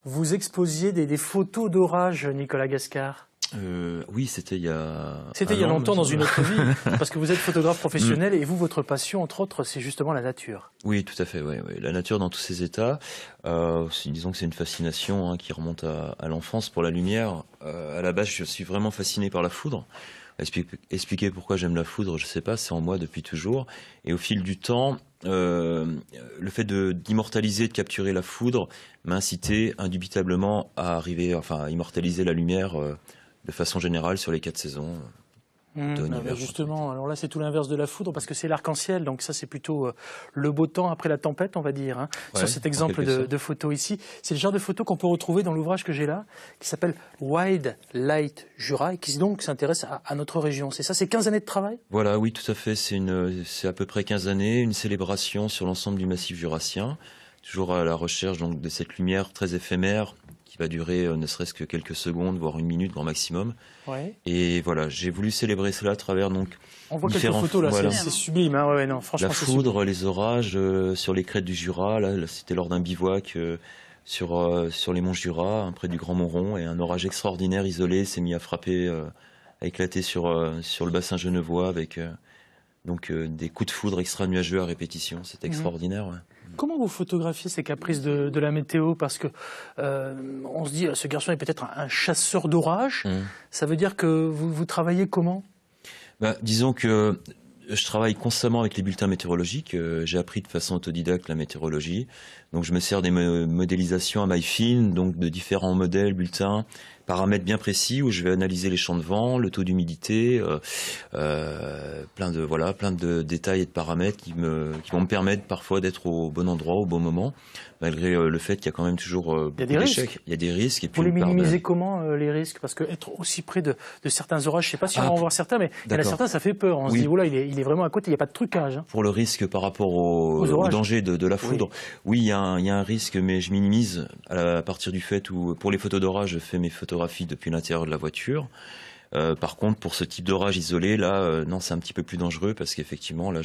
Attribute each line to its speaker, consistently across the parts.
Speaker 1: Vous exposiez des photos d'orage, Nicolas Gascard.
Speaker 2: Oui, c'était il y a...
Speaker 1: C'était il y a longtemps dans une autre vie, parce que vous êtes photographe professionnel et vous, votre passion, entre autres, c'est justement la nature.
Speaker 2: Oui, tout à fait, oui. La nature dans tous ses états. Disons que c'est une fascination qui remonte à l'enfance pour la lumière. À la base, je suis vraiment fasciné par la foudre. Expliquer pourquoi j'aime la foudre, je ne sais pas, c'est en moi depuis toujours. Et au fil du temps, le fait d'immortaliser, de capturer la foudre m'a incité indubitablement à arriver, enfin, à immortaliser la lumière de façon générale sur les 4 saisons.
Speaker 1: Justement, alors là c'est tout l'inverse de la foudre parce que c'est l'arc-en-ciel, donc ça c'est plutôt le beau temps après la tempête, on va dire, hein, sur cet exemple de photo ici. C'est le genre de photo qu'on peut retrouver dans l'ouvrage que j'ai là, qui s'appelle Wild Light Jura, et qui donc s'intéresse à notre région. C'est ça, c'est 15 années de travail?
Speaker 2: Voilà, oui, tout à fait, c'est à peu près 15 années, une célébration sur l'ensemble du massif jurassien, toujours à la recherche donc, de cette lumière très éphémère, qui va durer ne serait-ce que quelques secondes, voire une minute grand maximum.
Speaker 1: Ouais.
Speaker 2: Et voilà, j'ai voulu célébrer cela à travers donc
Speaker 1: on voit quelques photos là, voilà. C'est sublime. Hein, ouais, non, franchement,
Speaker 2: la foudre, les orages sur les crêtes du Jura. Là c'était lors d'un bivouac sur les monts Jura, près du Grand Montrond, et un orage extraordinaire isolé s'est mis à frapper, à éclater sur le bassin genevois avec des coups de foudre extra nuageux à répétition. C'était extraordinaire. Ouais.
Speaker 1: Comment vous photographiez ces caprices de la météo? Parce que on se dit, ce garçon est peut-être un chasseur d'orage. Ça veut dire que vous travaillez comment?
Speaker 2: Disons que je travaille constamment avec les bulletins météorologiques. J'ai appris de façon autodidacte la météorologie. Donc je me sers des modélisations à maille fine, donc de différents modèles, bulletins, paramètres bien précis où je vais analyser les champs de vent, le taux d'humidité, plein de détails et de paramètres qui vont me permettre parfois d'être au bon endroit au bon moment, malgré le fait qu'il y a quand même toujours beaucoup d'échecs. Il y a des risques. Et puis
Speaker 1: vous les minimisez comment les risques? Parce que être aussi près de certains orages, je ne sais pas si on va en voir certains, mais il y en a certains, ça fait peur. On se dit, oula, il est vraiment à côté, il n'y a pas de trucage. Hein.
Speaker 2: Pour le risque par rapport au danger de la foudre, oui, il y a un risque, mais je minimise à partir du fait où, pour les photos d'orage, je fais mes photographies depuis l'intérieur de la voiture. Par contre, pour ce type d'orage isolé, là, non, c'est un petit peu plus dangereux parce qu'effectivement, là,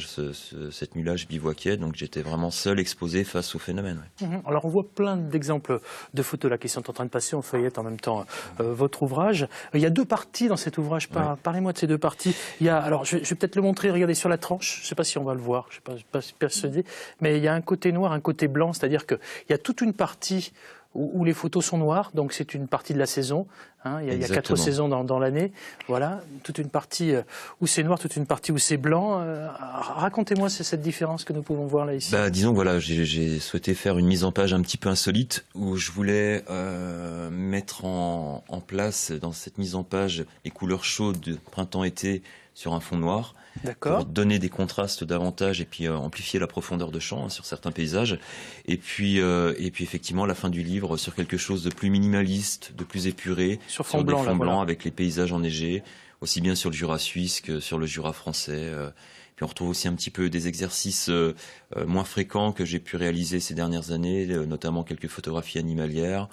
Speaker 2: cette nuit-là, je bivouaquais, donc j'étais vraiment seul, exposé face au phénomène. Ouais.
Speaker 1: Alors, on voit plein d'exemples de photos là qui sont en train de passer. On feuillette en même temps votre ouvrage. Il y a 2 parties dans cet ouvrage. Parlez-moi de ces 2 parties. Il y a, alors, je vais peut-être le montrer. Regardez sur la tranche. Je ne sais pas si on va le voir. Je ne suis pas persuadé. Mais il y a un côté noir, un côté blanc. C'est-à-dire qu'il y a toute une partie où les photos sont noires, donc c'est une partie de la saison. Hein, il y a 4 saisons dans l'année. Voilà, toute une partie où c'est noir, toute une partie où c'est blanc. Racontez-moi cette différence que nous pouvons voir là ici.
Speaker 2: Disons voilà, j'ai souhaité faire une mise en page un petit peu insolite où je voulais mettre en place dans cette mise en page les couleurs chaudes de printemps-été sur un fond noir. Pour donner des contrastes davantage et puis amplifier la profondeur de champ sur certains paysages. Et puis effectivement, à la fin du livre, sur quelque chose de plus minimaliste, de plus épuré,
Speaker 1: sur fond blanc,
Speaker 2: blanc avec les paysages enneigés, aussi bien sur le Jura suisse que sur le Jura français. Puis on retrouve aussi un petit peu des exercices moins fréquents que j'ai pu réaliser ces dernières années, notamment quelques photographies animalières,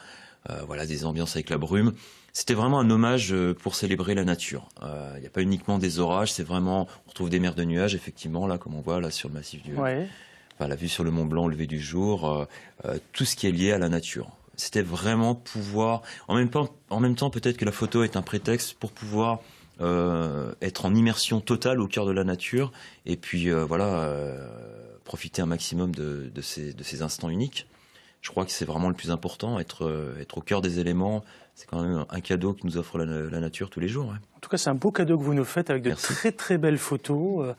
Speaker 2: des ambiances avec la brume. C'était vraiment un hommage pour célébrer la nature. Il n'y a pas uniquement des orages, c'est vraiment, on retrouve des mers de nuages, effectivement, là, comme on voit là sur le massif du... la vue sur le Mont Blanc au lever du jour, tout ce qui est lié à la nature. C'était vraiment pouvoir... En même temps, peut-être que la photo est un prétexte pour pouvoir être en immersion totale au cœur de la nature et puis profiter un maximum de ces instants uniques. Je crois que c'est vraiment le plus important, être au cœur des éléments. C'est quand même un cadeau que nous offre la nature tous les jours. Ouais.
Speaker 1: En tout cas, c'est un beau cadeau que vous nous faites avec de très très belles photos.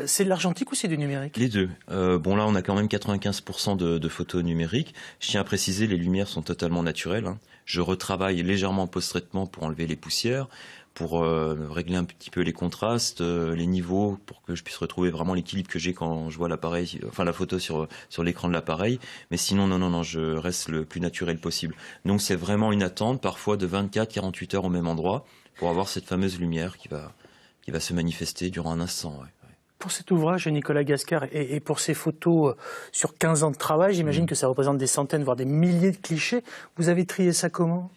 Speaker 1: C'est de l'argentique ou c'est du numérique?
Speaker 2: Les deux. Là, on a quand même 95% de photos numériques. Je tiens à préciser, les lumières sont totalement naturelles. Hein. Je retravaille légèrement en post-traitement pour enlever les poussières, pour régler un petit peu les contrastes, les niveaux, pour que je puisse retrouver vraiment l'équilibre que j'ai quand je vois l'appareil, enfin la photo sur l'écran de l'appareil. Mais sinon, non, je reste le plus naturel possible. Donc c'est vraiment une attente, parfois de 24-48 heures au même endroit, pour avoir cette fameuse lumière qui va se manifester durant un instant. Ouais.
Speaker 1: Pour cet ouvrage, Nicolas Gascard, et pour ces photos sur 15 ans de travail, j'imagine que ça représente des centaines, voire des milliers de clichés. Vous avez trié ça comment ?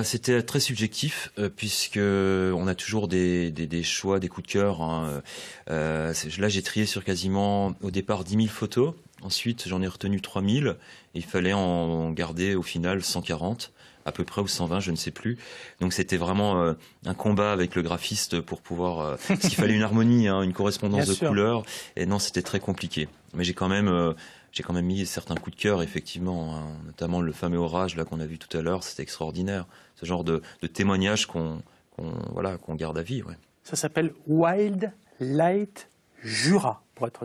Speaker 2: C'était très subjectif puisque on a toujours des choix, des coups de cœur. Hein. Là, j'ai trié sur quasiment au départ 10 000 photos Ensuite, j'en ai retenu 3000 et il fallait en garder au final 140 à peu près, ou 120, je ne sais plus. Donc c'était vraiment un combat avec le graphiste pour pouvoir... parce qu'il fallait une harmonie, hein, une correspondance de couleurs. Et non, c'était très compliqué. Mais j'ai quand même mis certains coups de cœur, effectivement, hein, notamment le fameux orage là qu'on a vu tout à l'heure. C'était extraordinaire. Ce genre de témoignage qu'on garde à vie. Ouais.
Speaker 1: Ça s'appelle Wildlight Jura, pour être